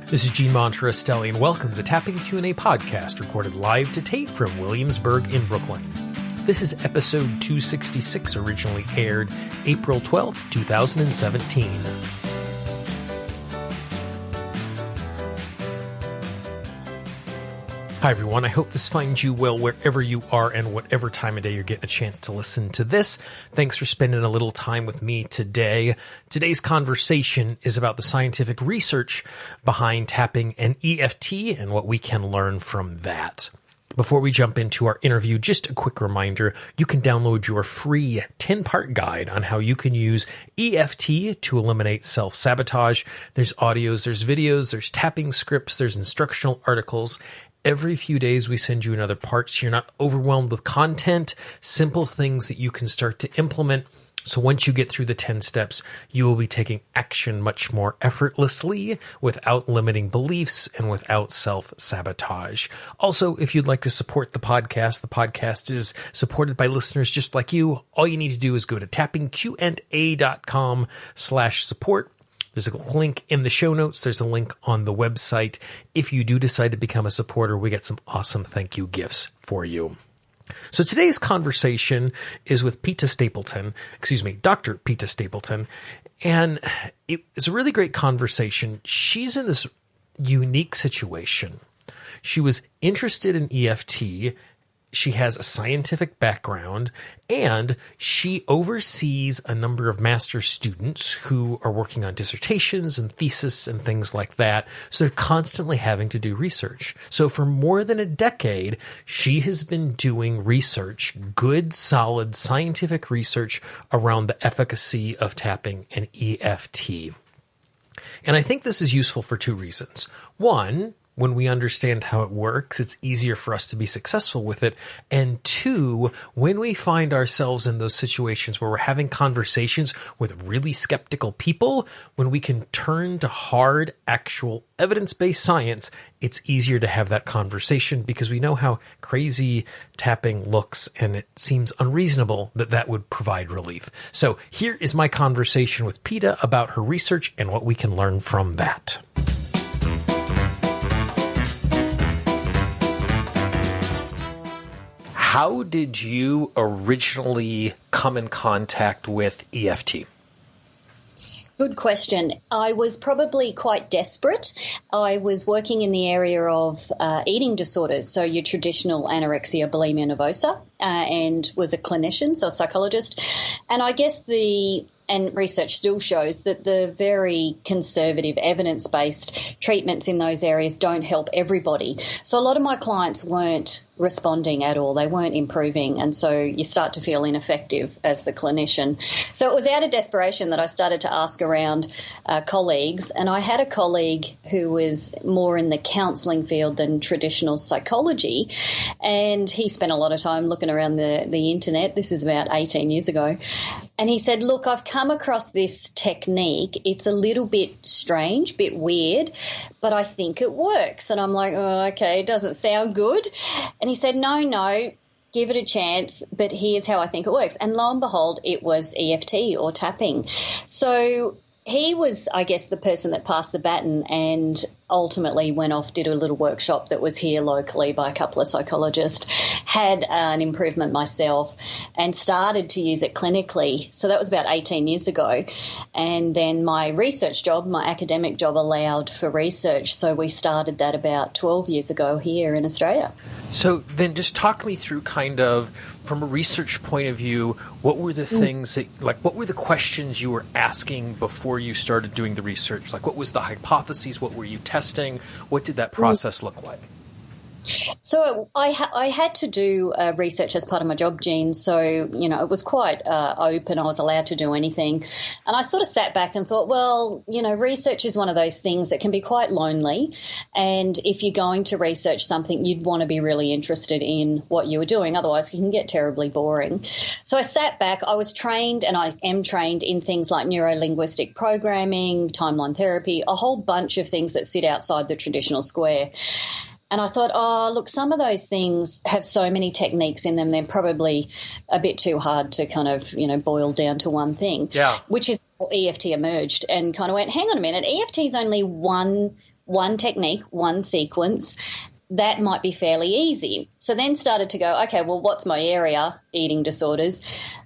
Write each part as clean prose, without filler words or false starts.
This is Gene Monterastelli, and welcome to the Tapping Q&A podcast, recorded live to tape from Williamsburg in Brooklyn. This is episode 266, originally aired April 12th, 2017. Hi, everyone. I hope this finds you well wherever you are and whatever time of day you're getting a chance to listen to this. Thanks for spending a little time with me today. Today's conversation is about the scientific research behind tapping and EFT and what we can learn from that. Before we jump into our interview, just a quick reminder, you can download your free 10-part guide on how you can use EFT to eliminate self-sabotage. There's audios, there's videos, there's tapping scripts, there's instructional articles. Every few days, we send you another part so you're not overwhelmed with content, simple things that you can start to implement. So once you get through the 10 steps, you will be taking action much more effortlessly without limiting beliefs and without self-sabotage. Also, if you'd like to support the podcast is supported by listeners just like you. All you need to do is go to tappingqa.com/support. There's a link in the show notes. There's a link on the website. If you do decide to become a supporter, we get some awesome thank you gifts for you. So today's conversation is with Dr. Peta Stapleton. And it's a really great conversation. She's in this unique situation. She was interested in EFT. She has a scientific background, and she oversees a number of master's students who are working on dissertations and thesis and things like that. So they're constantly having to do research. So for more than a decade, she has been doing research, good, solid scientific research around the efficacy of tapping and EFT. And I think this is useful for two reasons. One, when we understand how it works, it's easier for us to be successful with it. And two, when we find ourselves in those situations where we're having conversations with really skeptical people, when we can turn to hard, actual evidence-based science, it's easier to have that conversation because we know how crazy tapping looks and it seems unreasonable that that would provide relief. So here is my conversation with Peta about her research and what we can learn from that. How did you originally come in contact with EFT? Good question. I was probably quite desperate. I was working in the area of eating disorders, so your traditional anorexia, bulimia nervosa, and was a clinician, so a psychologist. And I guess and research still shows that the very conservative evidence-based treatments in those areas don't help everybody. So a lot of my clients weren't responding at all. They weren't improving. And so you start to feel ineffective as the clinician. So it was out of desperation that I started to ask around colleagues. And I had a colleague who was more in the counselling field than traditional psychology. And he spent a lot of time looking around the internet. This is about 18 years ago. And he said, look, I've come across this technique. It's a little bit strange, bit weird, but I think it works. And I'm like, oh, okay, it doesn't sound good. And he said, no, give it a chance, but here's how I think it works. And lo and behold, it was EFT or tapping. So he was, I guess, the person that passed the baton and ultimately went off, did a little workshop that was here locally by a couple of psychologists, had an improvement myself and started to use it clinically. So that was about 18 years ago. And then my research job, my academic job allowed for research. So we started that about 12 years ago here in Australia. So then just talk me through kind of, from a research point of view, what were the things that, what were the questions you were asking before you started doing the research? What was the hypotheses? What were you testing? What did that process look like? So I had to do research as part of my job, Gene. So, it was quite open. I was allowed to do anything. And I sort of sat back and thought, well, research is one of those things that can be quite lonely. And if you're going to research something, you'd want to be really interested in what you were doing. Otherwise, it can get terribly boring. So I sat back. I was trained, and I am trained in things like neuro-linguistic programming, timeline therapy, a whole bunch of things that sit outside the traditional square. And I thought, look, some of those things have so many techniques in them, they're probably a bit too hard to kind of, boil down to one thing. Yeah. Which is how EFT emerged and kind of went, hang on a minute, EFT is only one one technique, one sequence, that might be fairly easy. So then started to go, okay, well, what's my area? Eating disorders.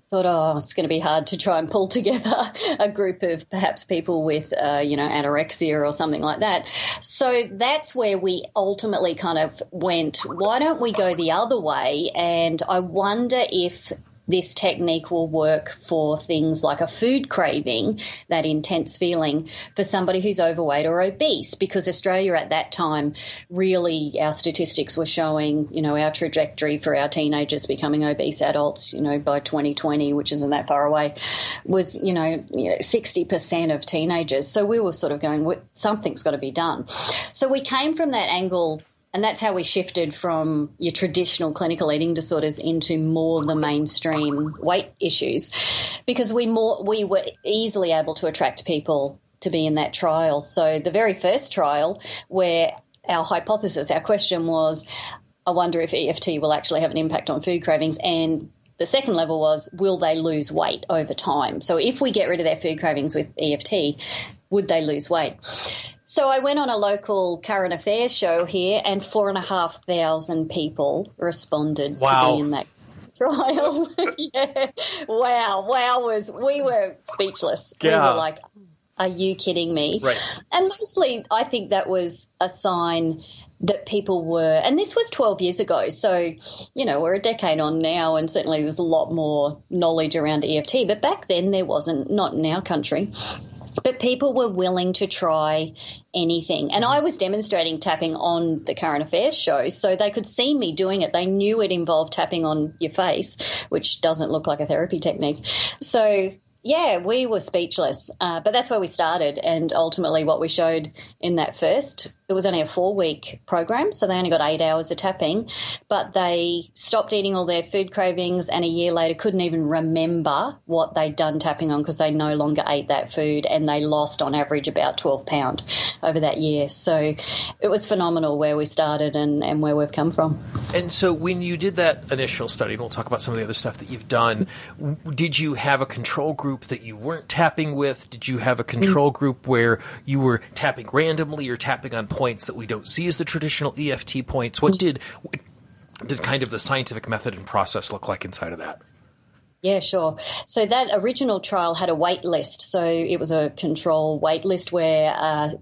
Thought, it's going to be hard to try and pull together a group of perhaps people with, anorexia or something like that. So that's where we ultimately kind of went, why don't we go the other way? And I wonder if this technique will work for things like a food craving, that intense feeling, for somebody who's overweight or obese, because Australia at that time, really our statistics were showing, our trajectory for our teenagers becoming obese adults, by 2020, which isn't that far away, was, 60% of teenagers. So we were sort of going, something's got to be done. So we came from that angle. And that's how we shifted from your traditional clinical eating disorders into more the mainstream weight issues, because we were easily able to attract people to be in that trial. So the very first trial, where our question was, I wonder if EFT will actually have an impact on food cravings, and the second level was, will they lose weight over time? So if we get rid of their food cravings with EFT, would they lose weight? So I went on a local current affairs show here, and 4,500 people responded to be in that trial. Yeah. Wow. We were speechless. Yeah. We were like, are you kidding me? Right. And mostly I think that was a sign that people were, and this was 12 years ago, so, we're a decade on now, and certainly there's a lot more knowledge around EFT, but back then there wasn't, not in our country. But people were willing to try anything. And I was demonstrating tapping on the current affairs show, so they could see me doing it. They knew it involved tapping on your face, which doesn't look like a therapy technique. So, yeah, we were speechless. But that's where we started. And ultimately what we showed in that first, it was only a 4-week program, so they only got 8 hours of tapping, but they stopped eating all their food cravings, and a year later couldn't even remember what they'd done tapping on because they no longer ate that food, and they lost on average about 12 pounds over that year. So it was phenomenal where we started and where we've come from. And so when you did that initial study, and we'll talk about some of the other stuff that you've done, did you have a control group that you weren't tapping with? Did you have a control group where you were tapping randomly or tapping on points that we don't see as the traditional EFT points? What did kind of the scientific method and process look like inside of that? Yeah, sure. So that original trial had a wait list. So it was a control wait list where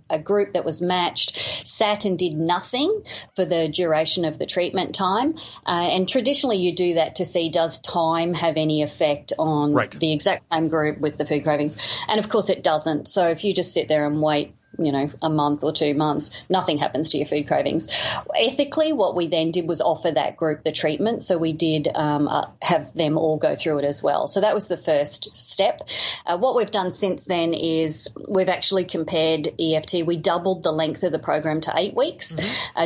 a group that was matched sat and did nothing for the duration of the treatment time. And traditionally you do that to see, does time have any effect on the exact same group with the food cravings? And of course it doesn't. So if you just sit there and wait, a month or 2 months, nothing happens to your food cravings. Ethically, what we then did was offer that group the treatment. So we did have them all go through it as well. So that was the first step. What we've done since then is we've actually compared EFT. We doubled the length of the program to 8 weeks,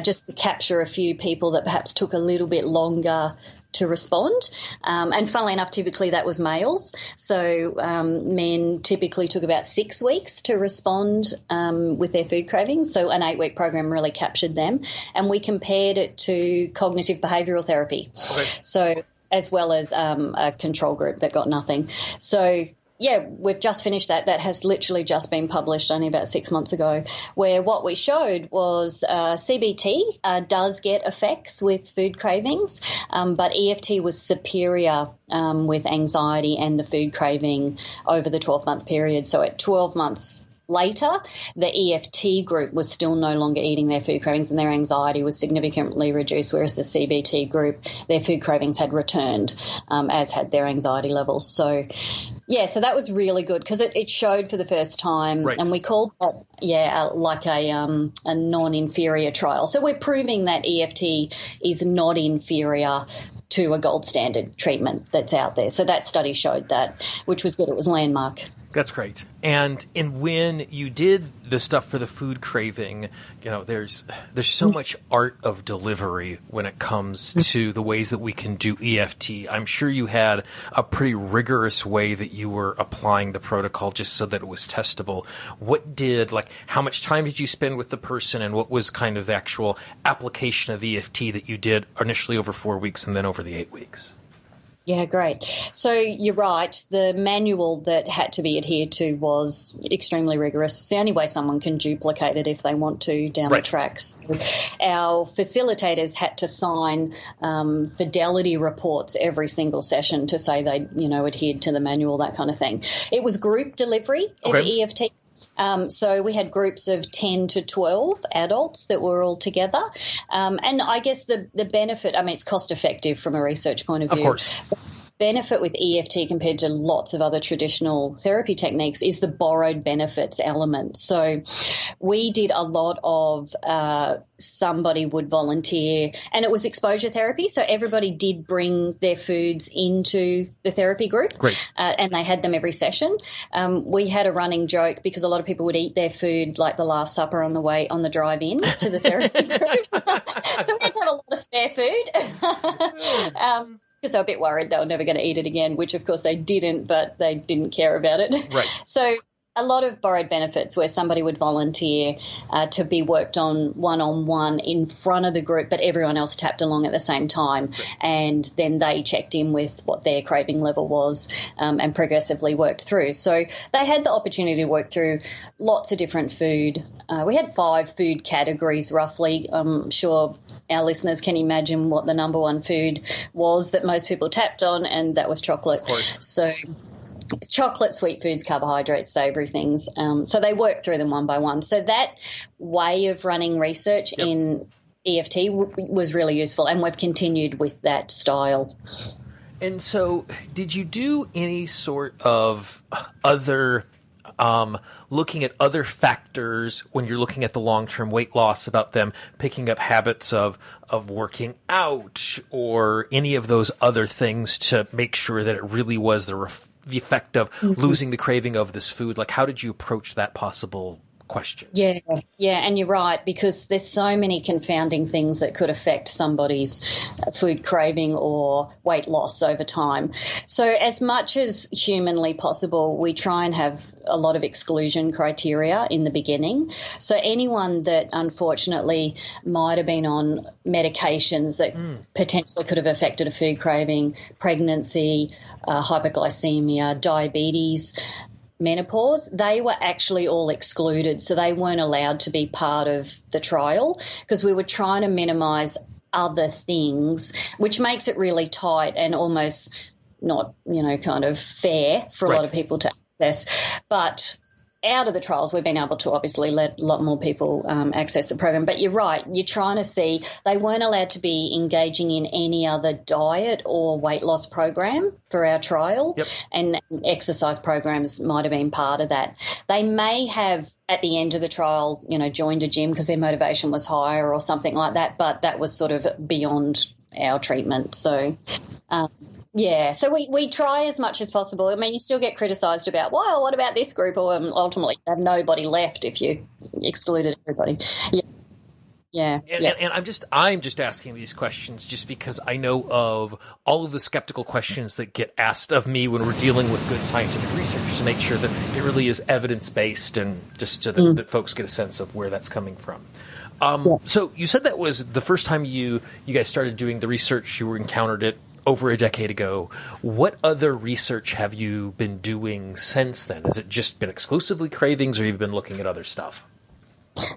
just to capture a few people that perhaps took a little bit longer to respond. And funnily enough, typically that was males. So men typically took about 6 weeks to respond with their food cravings. So an 8-week program really captured them. And we compared it to cognitive behavioural therapy. Okay. So as well as a control group that got nothing. So yeah, we've just finished that. That has literally just been published only about 6 months ago, where what we showed was CBT does get effects with food cravings, but EFT was superior with anxiety and the food craving over the 12-month period. So at 12 months later, the EFT group was still no longer eating their food cravings and their anxiety was significantly reduced, whereas the CBT group, their food cravings had returned, as had their anxiety levels. So, yeah, so that was really good because it showed for the first time, and we called that, like a non-inferior trial. So we're proving that EFT is not inferior to a gold standard treatment that's out there. So that study showed that, which was good. It was landmark. That's great. And when you did the stuff for the food craving, there's so much art of delivery when it comes to the ways that we can do EFT. I'm sure you had a pretty rigorous way that you were applying the protocol just so that it was testable. How much time did you spend with the person, and what was kind of the actual application of EFT that you did initially over 4 weeks and then over the 8 weeks? Yeah, great. So you're right. The manual that had to be adhered to was extremely rigorous. It's the only way someone can duplicate it if they want to down the tracks. So our facilitators had to sign fidelity reports every single session to say they, adhered to the manual, that kind of thing. It was group delivery of EFT. So we had groups of 10 to 12 adults that were all together. And I guess the benefit, it's cost effective from a research point of view. Of course. Benefit with EFT compared to lots of other traditional therapy techniques is the borrowed benefits element. So we did a lot of somebody would volunteer, and it was exposure therapy. So everybody did bring their foods into the therapy group, and they had them every session. We had a running joke because a lot of people would eat their food like the Last Supper on the drive in to the therapy group. So we had to have a lot of spare food. Because they were a bit worried they were never going to eat it again, which, of course, they didn't, but they didn't care about it. Right. So a lot of borrowed benefits where somebody would volunteer to be worked on one-on-one in front of the group, but everyone else tapped along at the same time. Right. And then they checked in with what their craving level was and progressively worked through. So they had the opportunity to work through lots of different food. We had 5 food categories roughly. I'm sure our listeners can imagine what the number one food was that most people tapped on, and that was chocolate. Of course. So chocolate, sweet foods, carbohydrates, savoury things. So they work through them one by one. So that way of running research in EFT was really useful, and we've continued with that style. And so did you do any sort of other looking at other factors when you're looking at the long-term weight loss, about them picking up habits of working out or any of those other things to make sure that it really was the effect of losing the craving of this food? Like, how did you approach that possible question? Yeah, and you're right, because there's so many confounding things that could affect somebody's food craving or weight loss over time. So as much as humanly possible, we try and have a lot of exclusion criteria in the beginning. So anyone that unfortunately might have been on medications that potentially could have affected a food craving, pregnancy, hypoglycemia, diabetes, menopause, they were actually all excluded. So they weren't allowed to be part of the trial because we were trying to minimise other things, which makes it really tight and almost not, kind of fair for a lot of people to access. But out of the trials, we've been able to obviously let a lot more people access the program. But you're right, you're trying to see they weren't allowed to be engaging in any other diet or weight loss program for our trial. Yep. And exercise programs might have been part of that. They may have, at the end of the trial, joined a gym because their motivation was higher or something like that, but that was sort of beyond our treatment. So, so we try as much as possible. I mean, you still get criticised about, well, what about this group? Or ultimately you have nobody left if you excluded everybody. Yeah. And I'm just asking these questions just because I know of all of the skeptical questions that get asked of me when we're dealing with good scientific research, to make sure that it really is evidence-based and just so that folks get a sense of where that's coming from. So you said that was the first time you guys started doing the research, you encountered it over a decade ago. What other research have you been doing since then? Has it just been exclusively cravings, or have you been looking at other stuff?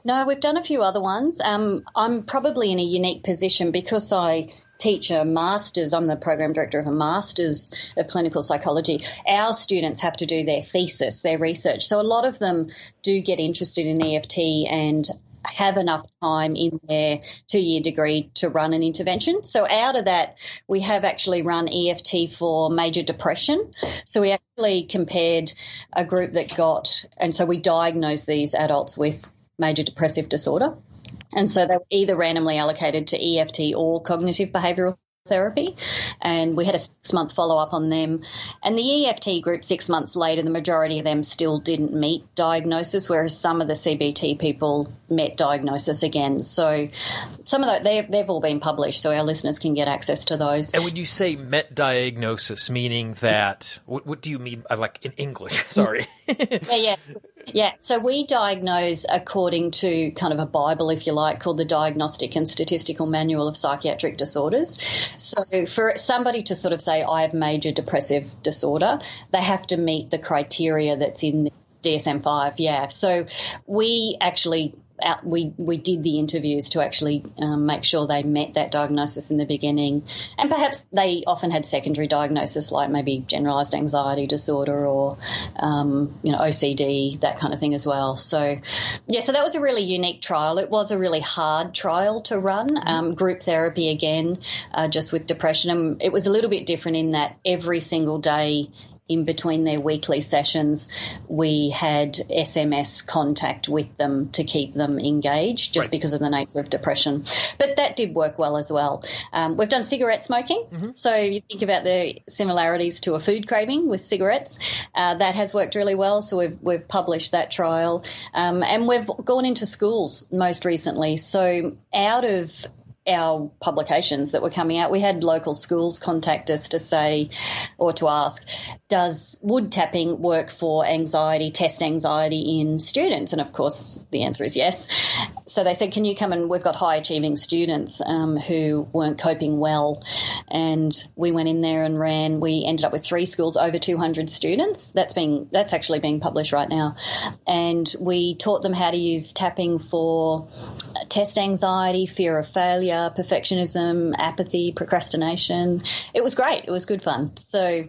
No, we've done a few other ones. I'm probably in a unique position because I teach a master's. I'm the program director of a master's of clinical psychology. Our students have to do their thesis, their research. So a lot of them do get interested in EFT and have enough time in their 2-year degree to run an intervention. So out of that, we have actually run EFT for major depression. So we actually compared a group that got, and so we diagnosed these adults with major depressive disorder. And so they were either randomly allocated to EFT or cognitive behavioural therapy, and we had a 6-month follow-up on them. And the EFT group, 6 months later, the majority of them still didn't meet diagnosis, whereas some of the CBT people met diagnosis again. So some of that, they've all been published, so our listeners can get access to those. And when you say met diagnosis, meaning that, what do you mean, like in English? Sorry. Yeah. Yeah, so we diagnose according to kind of a Bible, if you like, called the Diagnostic and Statistical Manual of Psychiatric Disorders. So for somebody to sort of say, I have major depressive disorder, they have to meet the criteria that's in the DSM-5, yeah. So we actually we did the interviews to actually make sure they met that diagnosis in the beginning, and perhaps they often had secondary diagnosis like maybe generalised anxiety disorder or OCD, that kind of thing as well. So so that was a really unique trial. It was a really hard trial to run, group therapy again, just with depression, and it was a little bit different in that every single day in between their weekly sessions, we had SMS contact with them to keep them engaged just because of the nature of depression. But that did work well as well. We've done cigarette smoking. So you think about the similarities to a food craving with cigarettes. That has worked really well. So we've published that trial. And we've gone into schools most recently. So out of our publications that were coming out, we had local schools contact us to say, or to ask, does wood tapping work for test anxiety in students? And of course the answer is yes. So they said, can you come, and we've got high achieving students who weren't coping well. And we went in there and we ended up with 3 schools, over 200 students. That's actually being published right now. And we taught them how to use tapping for test anxiety, fear of failure, perfectionism, apathy, procrastination. It was great. It was good fun. So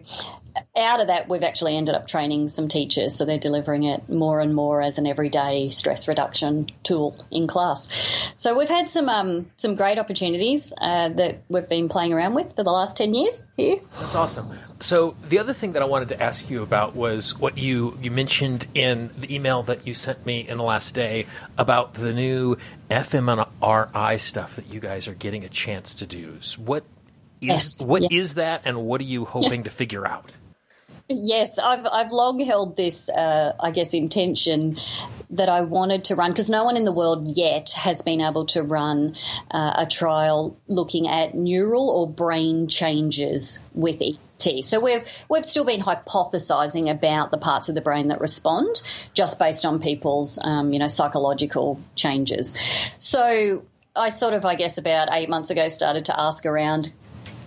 out of that, we've actually ended up training some teachers, so they're delivering it more and more as an everyday stress reduction tool in class. So we've had some great opportunities that we've been playing around with for the last 10 years here. That's awesome. So the other thing that I wanted to ask you about was what you mentioned in the email that you sent me in the last day about the new fMRI stuff that you guys are getting a chance to do. So what is that, and what are you hoping to figure out? Yes, I've long held this, intention that I wanted to run, because no one in the world yet has been able to run a trial looking at neural or brain changes with EFT. So we've still been hypothesizing about the parts of the brain that respond just based on people's, psychological changes. So I sort of, about 8 months ago, started to ask around,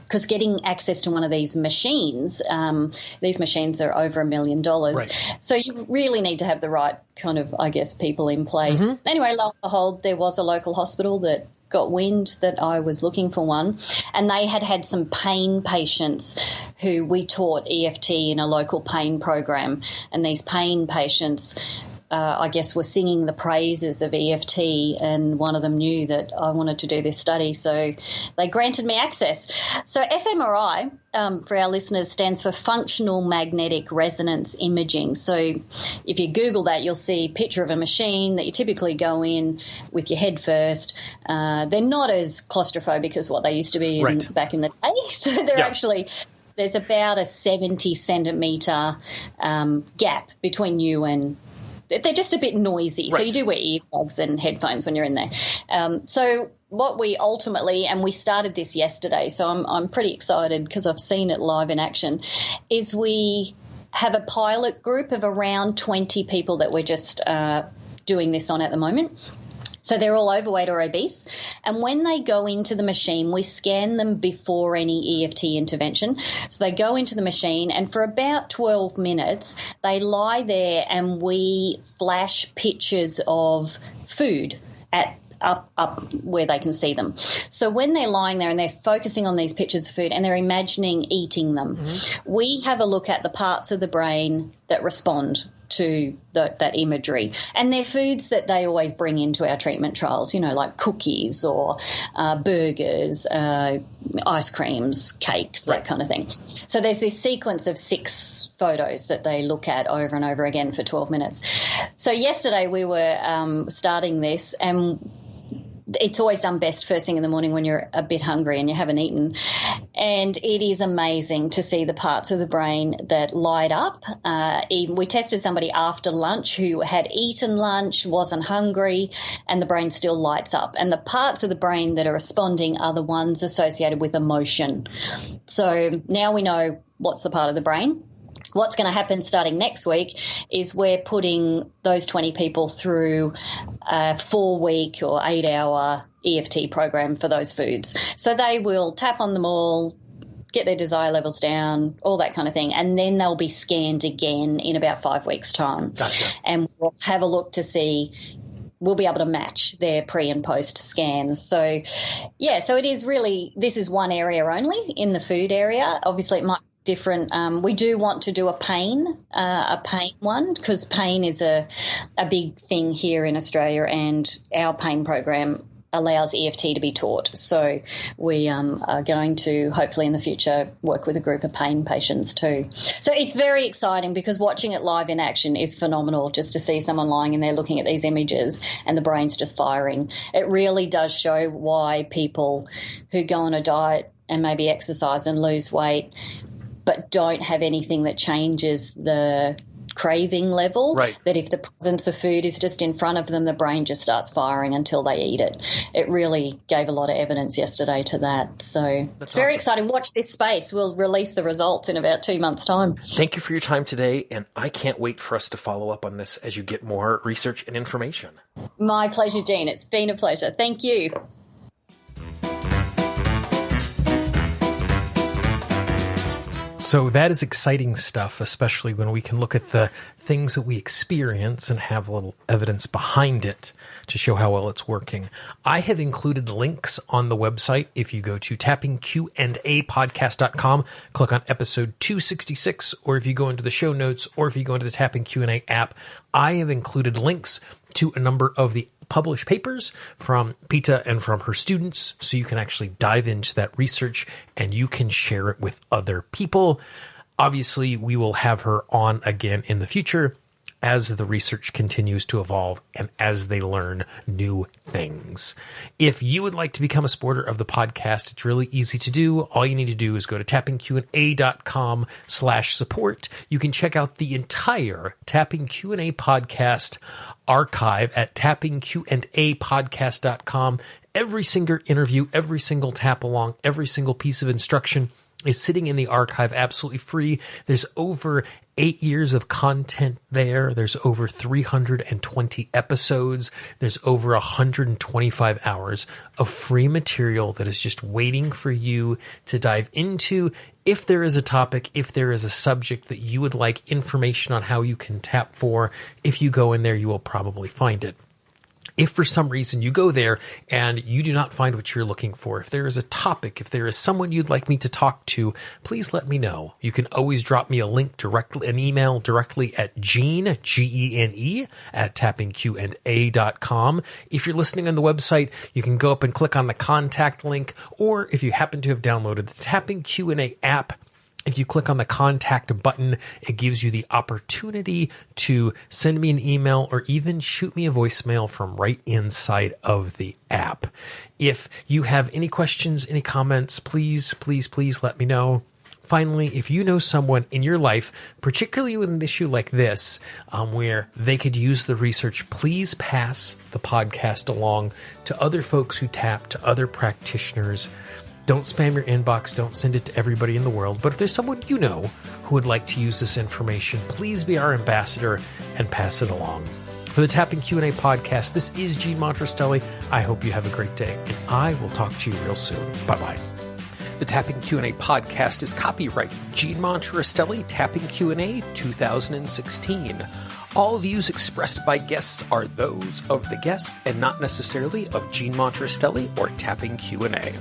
because getting access to one of these machines are over $1 million. Right. So you really need to have the right kind of, people in place. Anyway, lo and behold, there was a local hospital that got wind that I was looking for one, and they had some pain patients who we taught EFT in a local pain program, and these pain patients were singing the praises of EFT, and one of them knew that I wanted to do this study, so they granted me access. So fMRI, for our listeners, stands for Functional Magnetic Resonance Imaging. So if you Google that, you'll see a picture of a machine that you typically go in with your head first. They're not as claustrophobic as what they used to be back in the day, so they're actually... There's about a 70-centimetre gap between you and... They're just a bit noisy. Right. So you do wear earplugs and headphones when you're in there. So what we ultimately, and we started this yesterday, so I'm pretty excited because I've seen it live in action, is we have a pilot group of around 20 people that we're just doing this on at the moment. So they're all overweight or obese, and when they go into the machine, we scan them before any EFT intervention. So they go into the machine, and for about 12 minutes, they lie there and we flash pictures of food up where they can see them. So when they're lying there and they're focusing on these pictures of food and they're imagining eating them, we have a look at the parts of the brain that respond to that imagery. And they're foods that they always bring into our treatment trials, like cookies or burgers, ice creams, cakes, that kind of thing. So there's this sequence of 6 photos that they look at over and over again for 12 minutes. So yesterday we were starting this, and it's always done best first thing in the morning when you're a bit hungry and you haven't eaten. And it is amazing to see the parts of the brain that light up. We tested somebody after lunch who had eaten lunch, wasn't hungry, and the brain still lights up. And the parts of the brain that are responding are the ones associated with emotion. So now we know what's the part of the brain. what's going to happen starting next week is we're putting those 20 people through a 4-week or 8-hour EFT program for those foods. So they will tap on them all, get their desire levels down, all that kind of thing, and then they'll be scanned again in about 5 weeks' time. Gotcha. And we'll have a look to see, we'll be able to match their pre and post scans. So, yeah, so it is really, this is one area only in the food area. Obviously, it might be different. We do want to do a pain one, because pain is a big thing here in Australia, and our pain program allows EFT to be taught. So we are going to hopefully in the future work with a group of pain patients too. So it's very exciting, because watching it live in action is phenomenal, just to see someone lying in there looking at these images and the brain's just firing. It really does show why people who go on a diet and maybe exercise and lose weight but don't have anything that changes the craving level, right, that if the presence of food is just in front of them, the brain just starts firing until they eat it. It really gave a lot of evidence yesterday to that. So it's very exciting. Watch this space. We'll release the results in about 2 months' time. Thank you for your time today, and I can't wait for us to follow up on this as you get more research and information. My pleasure, Jean. It's been a pleasure. Thank you. So that is exciting stuff, especially when we can look at the things that we experience and have a little evidence behind it to show how well it's working. I have included links on the website. If you go to tappingqandapodcast.com, click on episode 266, or if you go into the show notes, or if you go into the Tapping Q&A app, I have included links to a number of the published papers from Peta and from her students, so you can actually dive into that research and you can share it with other people. Obviously, we will have her on again in the future as the research continues to evolve and as they learn new things. If you would like to become a supporter of the podcast, it's really easy to do. All you need to do is go to tappingqa.com/support. You can check out the entire Tapping Q&A podcast archive at tappingqandapodcast.com. Every single interview, every single tap along, every single piece of instruction is sitting in the archive absolutely free. There's over 8 years of content there. There's over 320 episodes. There's over 125 hours of free material that is just waiting for you to dive into. If there is a topic, if there is a subject that you would like information on how you can tap for, if you go in there, you will probably find it. If for some reason you go there and you do not find what you're looking for, if there is a topic, if there is someone you'd like me to talk to, please let me know. You can always drop me a link directly, an email directly at Gene, Gene, at tappingqanda.com. If you're listening on the website, you can go up and click on the contact link, or if you happen to have downloaded the Tapping Q&A app, if you click on the contact button, it gives you the opportunity to send me an email or even shoot me a voicemail from right inside of the app. If you have any questions, any comments, please let me know. Finally, if you know someone in your life, particularly with an issue like this, where they could use the research, please pass the podcast along to other folks who tap, to other practitioners. Don't spam your inbox. Don't send it to everybody in the world. But if there's someone you know who would like to use this information, please be our ambassador and pass it along. For the Tapping Q&A podcast, this is Gene Monterastelli. I hope you have a great day, and I will talk to you real soon. Bye-bye. The Tapping Q&A podcast is copyrighted Gene Monterastelli, Tapping Q&A 2016. All views expressed by guests are those of the guests and not necessarily of Gene Monterastelli or Tapping Q&A.